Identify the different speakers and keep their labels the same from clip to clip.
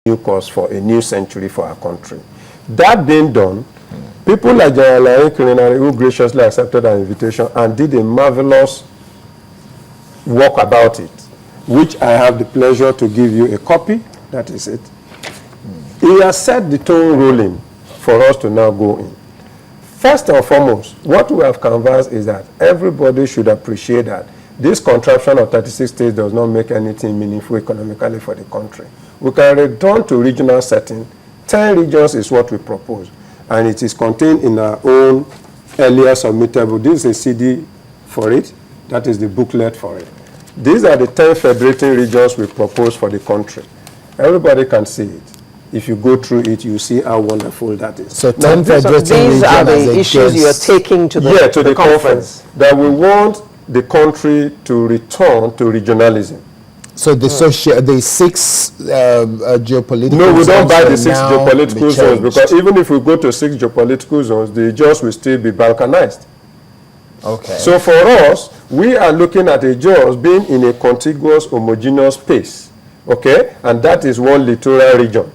Speaker 1: new course for a new century for our country. That being done, people like General Kirinari, who graciously accepted our invitation and did a marvelous work about it, which I have the pleasure to give you a copy. That is it. He has set the tone rolling for us to now go in. First and foremost, what we have canvassed is that everybody should appreciate that this contraption of 36 states does not make anything meaningful economically for the country. We can return to regional setting. 10 regions is what we propose, and it is contained in our own earlier submittable. This is a CD for it. That is the booklet for it. These are the 10 federating regions we propose for the country. Everybody can see it. If you go through it, you see how wonderful that is.
Speaker 2: So 10 federating
Speaker 3: these are the issues you are taking to the conference.
Speaker 1: That we want the country to return to regionalism.
Speaker 2: So the the 6 geopolitical zones.
Speaker 1: No, we don't buy the 6 geopolitical zones, because even if we go to 6 geopolitical zones, the JAWS will still be balkanized.
Speaker 2: Okay.
Speaker 1: So for us, we are looking at a JAWS being in a contiguous, homogeneous space, okay? And that is one littoral region.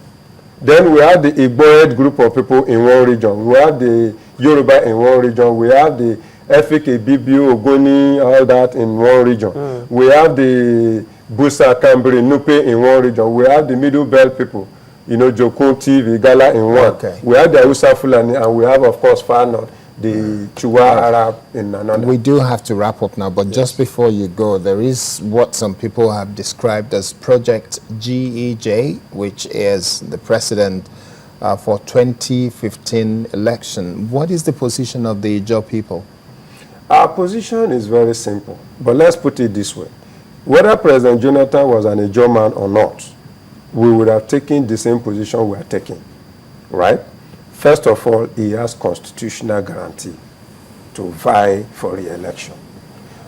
Speaker 1: Then we have the Igboed group of people in one region. We have the Yoruba in one region. We have the Efik, Ibibio, Ogoni, all that in one region. We have the Busa, Kambri, Nupe in one region. We have the Middle Belt people, you know, Jokunti, Vigala in one.
Speaker 2: Okay.
Speaker 1: We have the Hausa Fulani, and we have, of course, far north, the Chua Arab in another.
Speaker 2: We do have to wrap up now, but just before you go, there is what some people have described as Project GEJ, which is the precedent for 2015 election. What is the position of the Ijaw people?
Speaker 1: Our position is very simple, but let's put it this way. Whether President Jonathan was an Ijaw man or not, we would have taken the same position we are taking, right? First of all, he has constitutional guarantee to vie for re-election.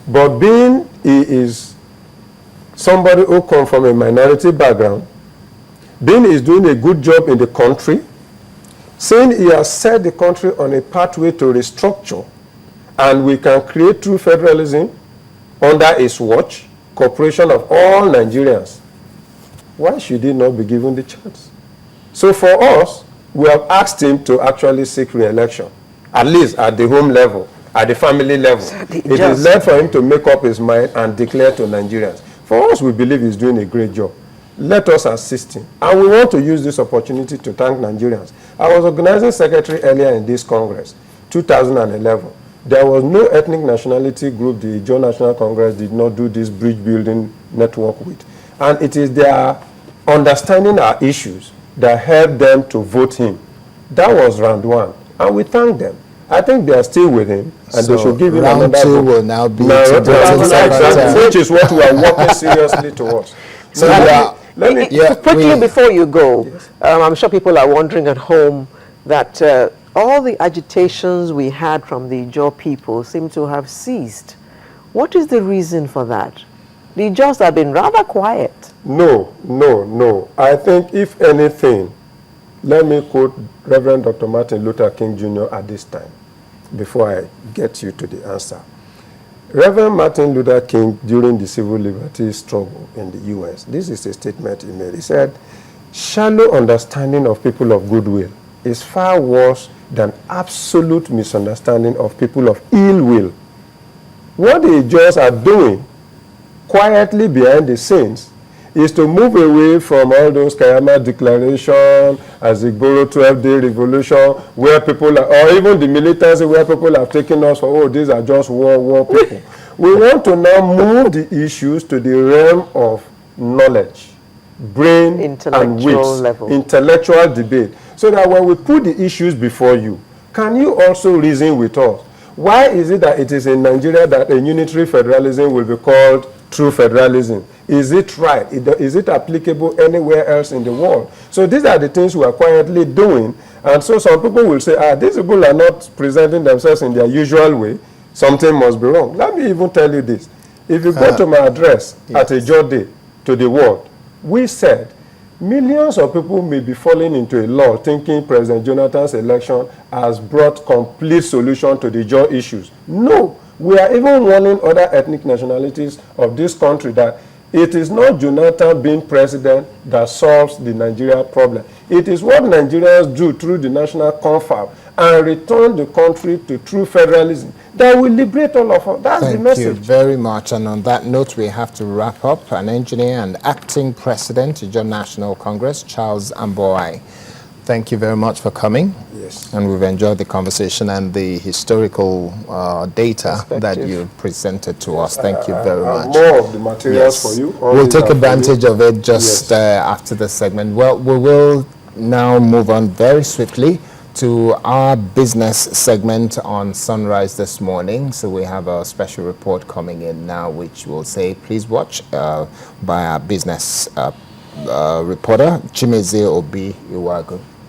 Speaker 1: But being he is somebody who comes from a minority background, being he's doing a good job in the country, saying he has set the country on a pathway to restructure, and we can create true federalism under his watch, cooperation of all Nigerians, why should he not be given the chance? So for us, we have asked him to actually seek re-election, at least at the home level, at the family level. It is left for him to make up his mind and declare to Nigerians. For us, we believe he's doing a great job. Let us assist him. And we want to use this opportunity to thank Nigerians. I was organizing secretary earlier in this Congress, 2011. There was no ethnic nationality group the Ijaw National Congress did not do this bridge building network with. And it is their understanding our issues that helped them to vote him. That was round 1. And we thank them. I think they are still with him, and so they should give him another
Speaker 2: round 2
Speaker 1: vote.
Speaker 2: will now be
Speaker 1: which is what we are working seriously towards.
Speaker 2: So
Speaker 3: quickly before you go, I'm sure people are wondering at home that all the agitations we had from the Ijaw people seem to have ceased. What is the reason for that? The Ijaws have been rather quiet.
Speaker 1: No. I think, if anything, let me quote Reverend Dr. Martin Luther King Jr. at this time, before I get you to the answer. Reverend Martin Luther King, during the civil liberties struggle in the U.S., this is a statement he made. He said, "Shallow understanding of people of goodwill is far worse than absolute misunderstanding of people of ill will." What the Ijaws are doing quietly behind the scenes is to move away from all those Kayama declaration, Azigboro 12-day revolution, where people are, or even the militancy where people have taken us for, oh, these are just war people. We want to now move the issues to the realm of knowledge, brain and wits, intellectual debate, so that when we put the issues before you, can you also reason with us? Why is it that it is in Nigeria that a unitary federalism will be called true federalism? Is it right? Is it applicable anywhere else in the world? So these are the things we are quietly doing. And so some people will say, these people are not presenting themselves in their usual way. Something must be wrong. Let me even tell you this. If you go to my address at a Ijaw Day to the world, we said millions of people may be falling into a lull thinking President Jonathan's election has brought complete solution to the Ijaw issues. No. We are even warning other ethnic nationalities of this country that It is not Jonathan being president that solves the Nigeria problem. It is what Nigerians do through the national confab and return the country to true federalism that will liberate all of us. That's the message.
Speaker 2: Thank you very much. And on that note, we have to wrap up. An engineer and acting president of Ijaw National Congress, Charles Amboi. Thank you very much for coming.
Speaker 1: Yes.
Speaker 2: And we've enjoyed the conversation and the historical data that you presented to us. Thank you very much.
Speaker 1: More of the materials for you.
Speaker 2: We'll take advantage of it just after the segment. Well, we will now move on very swiftly to our business segment on Sunrise this morning. So we have a special report coming in now, which will say, please watch, by our business reporter, Chimezie Obi Iwagu.